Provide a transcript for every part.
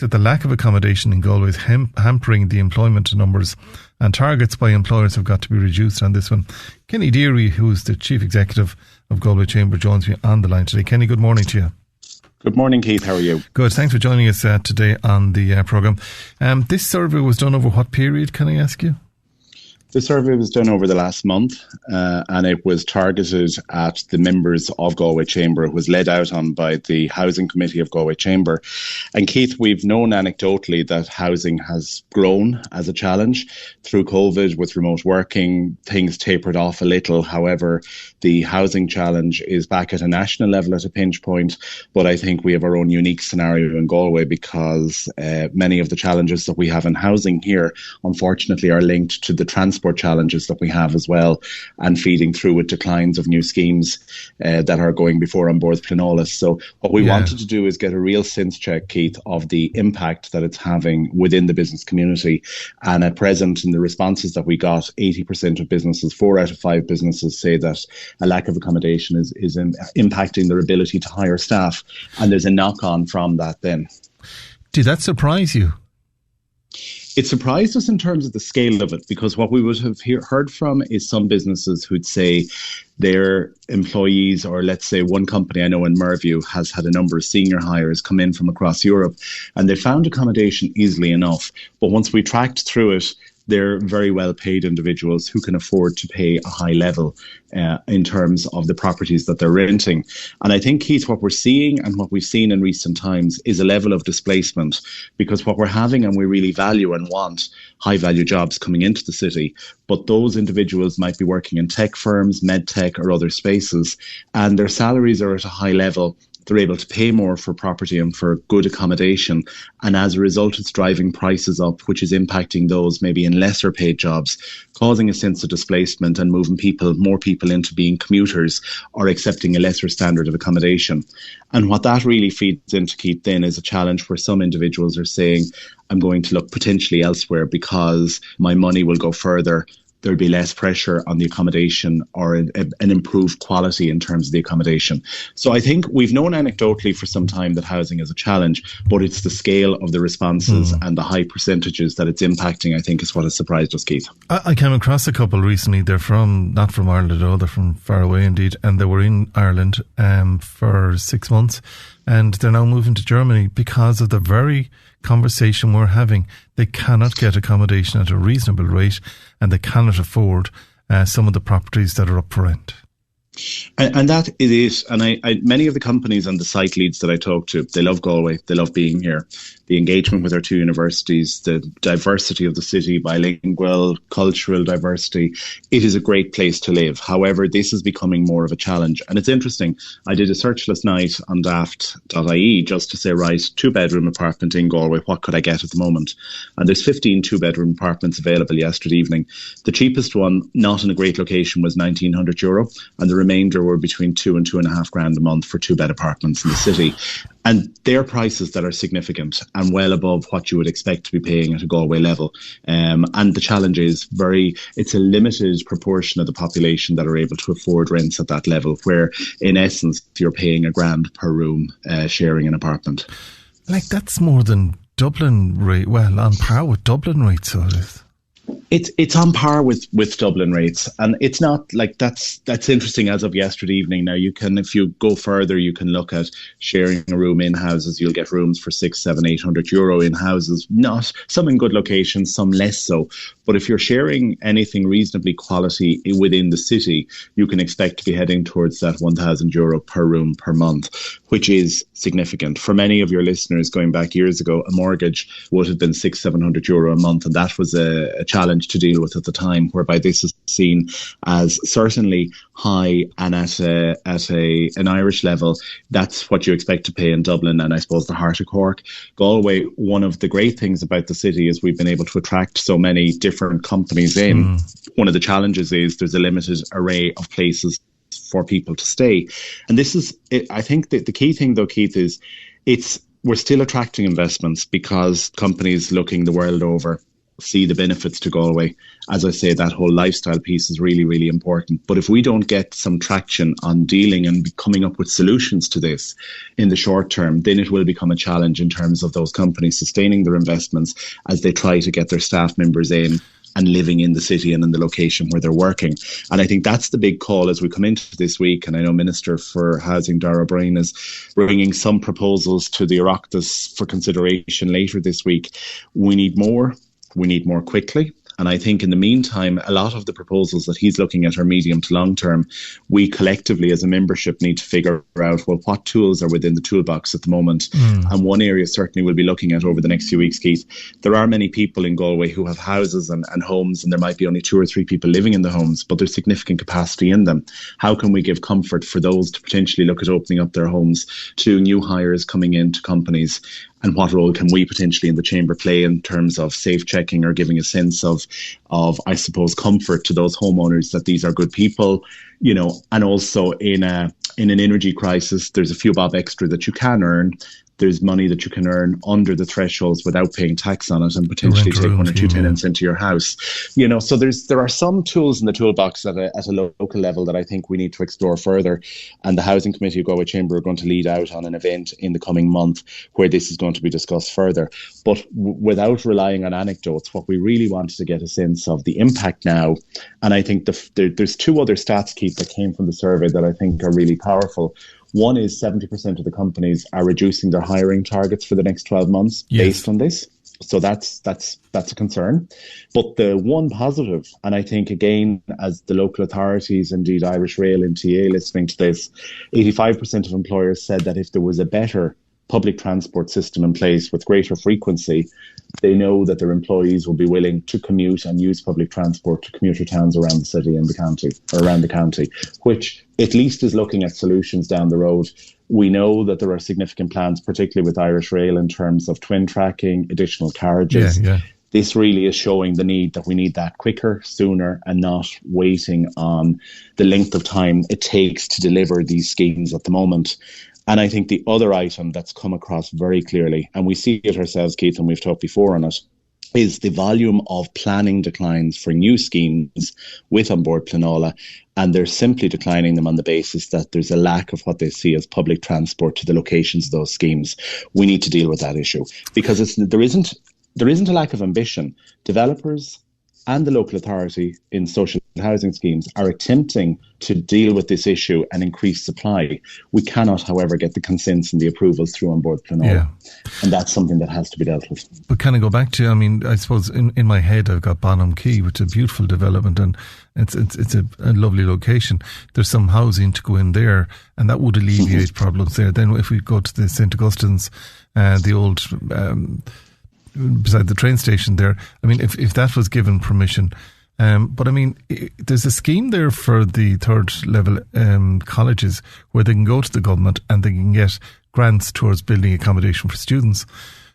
that the lack of accommodation in Galway is hampering the employment numbers, and targets by employers have got to be reduced on this one. Kenny Deary, who's the Chief Executive of Galway Chamber, joins me on the line today. Kenny, good morning to you. Good morning, Keith. How are you? Good. Thanks for joining us today on the programme. This survey was done over what period, can I ask you? The survey was done over the last month, and it was targeted at the members of Galway Chamber. It was led out on by the Housing Committee of Galway Chamber. And Keith, we've known anecdotally that housing has grown as a challenge. Through COVID, with remote working, things tapered off a little. However, the housing challenge is back at a national level at a pinch point. But I think we have our own unique scenario in Galway because many of the challenges that we have in housing here, unfortunately, are linked to the transport challenges that we have as well, and feeding through with declines of new schemes that are going before on board Planolis. So what we wanted to do is get a real sense check, Keith, of the impact that it's having within the business community. And at present, in the responses that we got, 80% of businesses, 4 out of 5 businesses say that a lack of accommodation is impacting their ability to hire staff. And there's a knock-on from that then. Did that surprise you? It surprised us in terms of the scale of it, because what we would have heard from is some businesses who'd say their employees, or let's say one company I know in Merview has had a number of senior hires come in from across Europe, and they found accommodation easily enough. But once we tracked through it, they're very well paid individuals who can afford to pay a high level in terms of the properties that they're renting. And I think, Keith, what we're seeing and what we've seen in recent times is a level of displacement, because what we're having, and we really value and want, high value jobs coming into the city, but those individuals might be working in tech firms, med tech or other spaces, and their salaries are at a high level. They're able to pay more for property and for good accommodation. And as a result, it's driving prices up, which is impacting those maybe in lesser paid jobs, causing a sense of displacement and moving more people into being commuters or accepting a lesser standard of accommodation. And what that really feeds into, Keith, then is a challenge where some individuals are saying, I'm going to look potentially elsewhere because my money will go further. There'll be less pressure on the accommodation, or an improved quality in terms of the accommodation. So I think we've known anecdotally for some time that housing is a challenge, but it's the scale of the responses and the high percentages that it's impacting, I think, is what has surprised us, Keith. I came across a couple recently. They're not from Ireland at all, they're from far away indeed, and they were in Ireland for 6 months, and they're now moving to Germany because of the very conversation we're having. They cannot get accommodation at a reasonable rate, and they cannot afford some of the properties that are up for rent. And that it is. And I many of the companies and the site leads that I talk to, they love Galway, they love being here. The engagement with our 2 universities, the diversity of the city, bilingual, cultural diversity, it is a great place to live. However, this is becoming more of a challenge. And it's interesting. I did a search last night on daft.ie just to say, right, 2-bedroom apartment in Galway, what could I get at the moment? And there's 15 2-bedroom apartments available yesterday evening. The cheapest one, not in a great location, was €1,900, and the remainder were between 2 and 2.5 grand a month for 2-bed apartments in the city. And they're prices that are significant and well above what you would expect to be paying at a Galway level. And the challenge is it's a limited proportion of the population that are able to afford rents at that level, where in essence you're paying £1,000 per room sharing an apartment. Like, that's more than Dublin rate. Well, on par with Dublin rates, so it is. It's on par with Dublin rates, and it's not like that's interesting as of yesterday evening. Now you can, if you go further, you can look at sharing a room in houses. You'll get rooms for €600, €700, €800 in houses. Not some in good locations, some less so. But if you're sharing anything reasonably quality within the city, you can expect to be heading towards that €1,000 per room per month, which is significant. For many of your listeners, going back years ago, a mortgage would have been €600-700 a month, and that was a challenge to deal with at the time, whereby this is seen as certainly high, and at an Irish level, that's what you expect to pay in Dublin and I suppose the heart of Cork. Galway, one of the great things about the city is we've been able to attract so many different companies in. One of the challenges is there's a limited array of places for people to stay. And this is, I think that the key thing though, Keith, is we're still attracting investments because companies looking the world over see the benefits to Galway. As I say, that whole lifestyle piece is really, really important. But if we don't get some traction on dealing and coming up with solutions to this in the short term, then it will become a challenge in terms of those companies sustaining their investments as they try to get their staff members in and living in the city and in the location where they're working. And I think that's the big call as we come into this week. And I know Minister for Housing, Darragh O'Brien, is bringing some proposals to the Oireachtas for consideration later this week. We need more quickly. And I think in the meantime, a lot of the proposals that he's looking at are medium to long term. We collectively as a membership need to figure out, well, what tools are within the toolbox at the moment. And one area certainly we'll be looking at over the next few weeks, Keith. There are many people in Galway who have houses and homes, and there might be only 2 or 3 people living in the homes, but there's significant capacity in them. How can we give comfort for those to potentially look at opening up their homes to new hires coming into companies? And what role can we potentially in the Chamber play in terms of safe checking or giving a sense of I suppose, comfort to those homeowners that these are good people, you know, and also in an energy crisis, there's a few bob extra that you can earn. There's money that you can earn under the thresholds without paying tax on it and potentially take 1 or 2 tenants into your house. You know, so there are some tools in the toolbox at a local level that I think we need to explore further. And the Housing Committee of Galway Chamber are going to lead out on an event in the coming month where this is going to be discussed further. But without relying on anecdotes, what we really want is to get a sense of the impact now. And I think there's 2 other stats, Keith, that came from the survey that I think are really powerful. One is 70% of the companies are reducing their hiring targets for the next 12 months based on this. So that's a concern. But the one positive, and I think, again, as the local authorities, indeed Irish Rail and TA listening to this, 85% of employers said that if there was a better public transport system in place with greater frequency, they know that their employees will be willing to commute and use public transport to commuter towns around the city and the county, or around the county, which at least is looking at solutions down the road. We know that there are significant plans, particularly with Irish Rail, in terms of twin tracking, additional carriages. This really is showing the need that we need that quicker, sooner, and not waiting on the length of time it takes to deliver these schemes at the moment. And I think the other item that's come across very clearly, and we see it ourselves, Keith, and we've talked before on it, is the volume of planning declines for new schemes with On Board Pleanála, and they're simply declining them on the basis that there's a lack of what they see as public transport to the locations of those schemes. We need to deal with that issue because there isn't a lack of ambition. Developers and the local authority in social housing schemes are attempting to deal with this issue and increase supply. We cannot, however, get the consents and the approvals through On Board Pleanála. And that's something that has to be dealt with. But can I go back to, I mean, I suppose in my head I've got Bonham Quay, which is a beautiful development, and it's a lovely location. There's some housing to go in there, and that would alleviate problems there. Then if we go to the St. Augustine's, the old beside the train station there, I mean, if that was given permission, but I mean, there's a scheme there for the 3rd level colleges where they can go to the government and they can get grants towards building accommodation for students.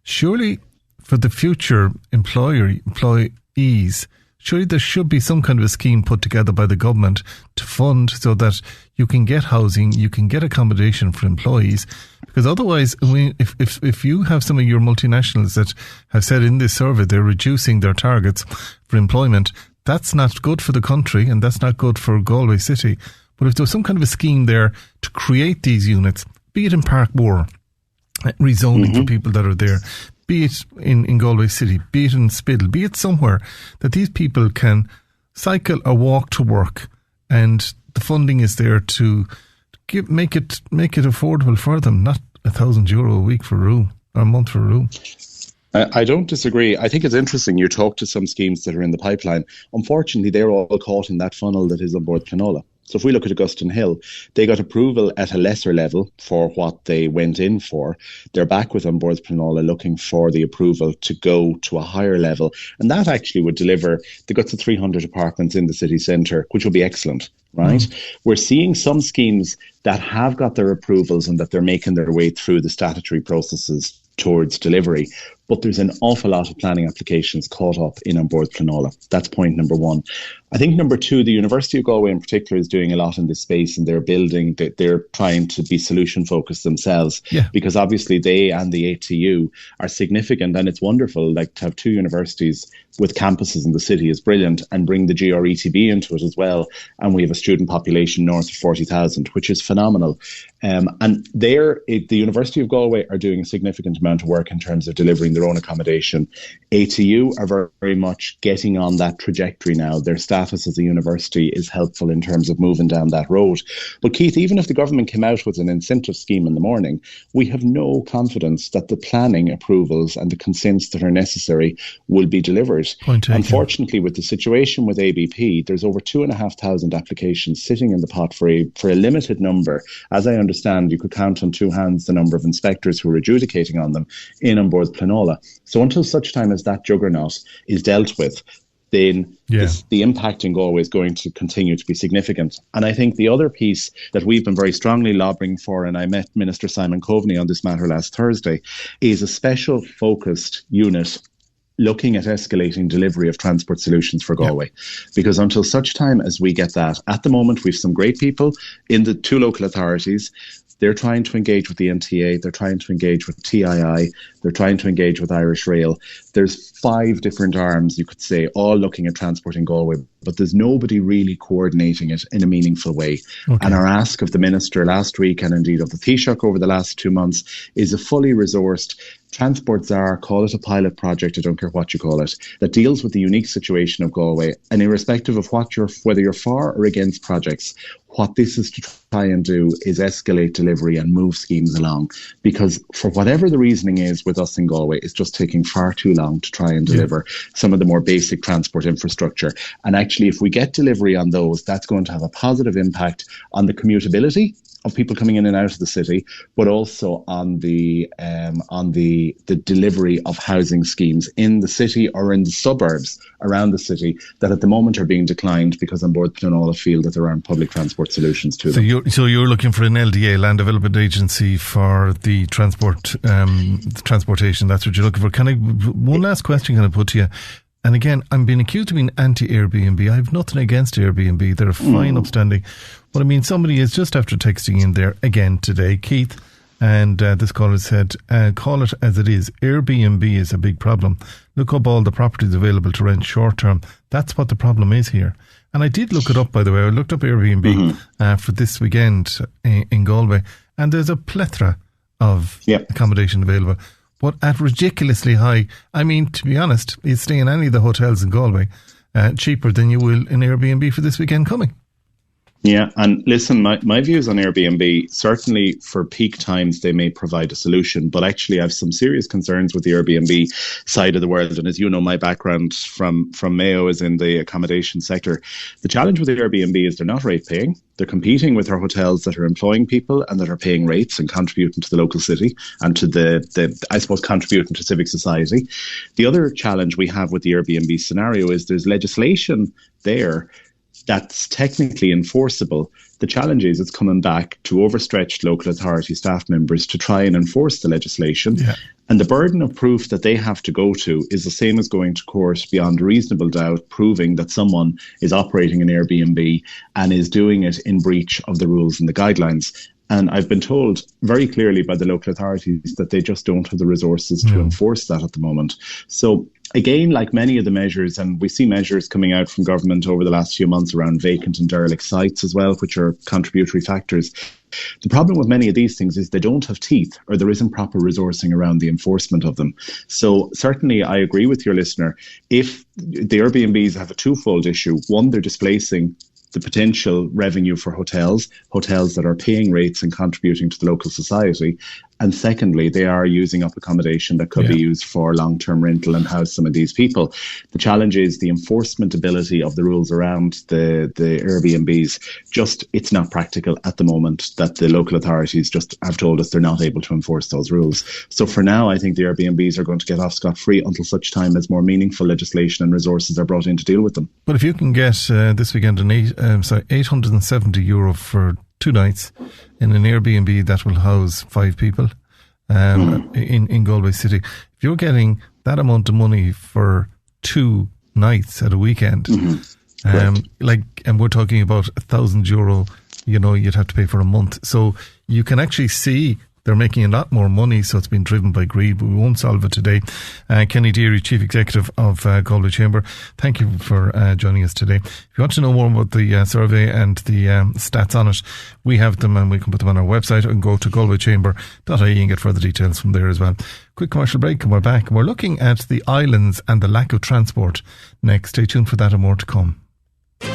Surely for the future employees, surely there should be some kind of a scheme put together by the government to fund so that you can get housing, you can get accommodation for employees. Because otherwise, if you have some of your multinationals that have said in this survey they're reducing their targets for employment, that's not good for the country and that's not good for Galway City. But if there was some kind of a scheme there to create these units, be it in Parkmore, rezoning for people that are there, be it in Galway City, be it in Spiddle, be it somewhere that these people can cycle or walk to work, and the funding is there to make it affordable for them, not €1,000 a week for a room or a month for a room. I don't disagree. I think it's interesting. You talk to some schemes that are in the pipeline. Unfortunately, they're all caught in that funnel that is On Board Pleanála. So if we look at Augustine Hill, they got approval at a lesser level for what they went in for. They're back with On Board Pleanála looking for the approval to go to a higher level. And that actually would deliver, they got to 300 apartments in the city centre, which will be excellent, right? We're seeing some schemes that have got their approvals and that they're making their way through the statutory processes towards delivery. but there's an awful lot of planning applications caught up in on board Planola. That's point number one. I think number two, the University of Galway in particular is doing a lot in this space, and they're trying to be solution focused themselves, because obviously they and the ATU are significant, and it's wonderful, like, to have two universities with campuses in the city is brilliant, and bring the GRETB into it as well. And we have a student population north of 40,000, which is phenomenal. And the University of Galway are doing a significant amount of work in terms of delivering their own accommodation. ATU are very, very much getting on that trajectory now. Their status as a university is helpful in terms of moving down that road. But Keith, even if the government came out with an incentive scheme in the morning, we have no confidence that the planning approvals and the consents that are necessary will be delivered. Unfortunately, with the situation with ABP, there's over 2,500 applications sitting in the pot for a limited number. As I understand, you could count on two hands the number of inspectors who are adjudicating on them in on board Planola. So until such time as that juggernaut is dealt with, then the impact in Galway is going to continue to be significant. And I think the other piece that we've been very strongly lobbying for, and I met Minister Simon Coveney on this matter last Thursday, is a special focused unit looking at escalating delivery of transport solutions for Galway. Because until such time as we get that, at the moment we've some great people in the two local authorities. They're trying to engage with the NTA, they're trying to engage with TII, they're trying to engage with Irish Rail. There's 5 different arms, you could say, all looking at transport in Galway, but there's nobody really coordinating it in a meaningful way. And our ask of the Minister last week, and indeed of the Taoiseach over the last 2 months, is a fully resourced Transport Czar, call it a pilot project, I don't care what you call it, that deals with the unique situation of Galway. And irrespective of whether you're for or against projects, what this is to try and do is escalate delivery and move schemes along. Because for whatever the reasoning is with us in Galway, it's just taking far too long to try and deliver some of the more basic transport infrastructure. And actually, if we get delivery on those, that's going to have a positive impact on the commutability of people coming in and out of the city, but also on the delivery of housing schemes in the city or in the suburbs around the city that at the moment are being declined because on board Planola feel that there aren't public transport solutions to them. So you're looking for an LDA, Land Development Agency, for the transportation. That's what you're looking for. One last question can I put to you? And again, I'm being accused of being anti-Airbnb. I have nothing against Airbnb. They're fine, upstanding. But I mean, somebody is just after texting in there again today, Keith, and this caller said, call it as it is. Airbnb is a big problem. Look up all the properties available to rent short term. That's what the problem is here. And I did look it up, by the way. I looked up Airbnb for this weekend in Galway, and there's a plethora of accommodation available. But at ridiculously high, I mean, to be honest, you stay in any of the hotels in Galway cheaper than you will in Airbnb for this weekend coming. Yeah, and listen, my views on Airbnb, certainly for peak times they may provide a solution, but actually I have some serious concerns with the Airbnb side of the world. And as you know, my background from Mayo is in the accommodation sector. The challenge with Airbnb is they're not rate paying. They're competing with our hotels that are employing people and that are paying rates and contributing to the local city and to the I suppose, contributing to civic society. The other challenge we have with the Airbnb scenario is there's legislation there that's technically enforceable. The challenge is it's coming back to overstretched local authority staff members to try and enforce the legislation. Yeah. And the burden of proof that they have to go to is the same as going to court beyond a reasonable doubt, proving that someone is operating an Airbnb and is doing it in breach of the rules and the guidelines. And I've been told very clearly by the local authorities that they just don't have the resources to enforce that at the moment. So again, like many of the measures, and we see measures coming out from government over the last few months around vacant and derelict sites as well, which are contributory factors. The problem with many of these things is they don't have teeth, or there isn't proper resourcing around the enforcement of them. So certainly I agree with your listener. If the Airbnbs have a twofold issue, one, they're displacing the potential revenue for hotels that are paying rates and contributing to the local society. And secondly, they are using up accommodation that could be used for long-term rental and house some of these people. The challenge is the enforcement ability of the rules around the Airbnbs. Just, it's not practical at the moment, that the local authorities just have told us they're not able to enforce those rules. So for now, I think the Airbnbs are going to get off scot-free until such time as more meaningful legislation and resources are brought in to deal with them. But if you can get this weekend €870 for 2 nights in an Airbnb that will house 5 people, in Galway City. If you're getting that amount of money for 2 nights at a weekend, and we're talking about €1,000, you'd have to pay for a month. So you can actually see they're making a lot more money, so it's been driven by greed, but we won't solve it today. Kenny Deary, Chief Executive of Galway Chamber, thank you for joining us today. If you want to know more about the survey and the stats on it, we have them and we can put them on our website, and go to galwaychamber.ie and get further details from there as well. Quick commercial break and we're back. And we're looking at the islands and the lack of transport next. Stay tuned for that and more to come. Go.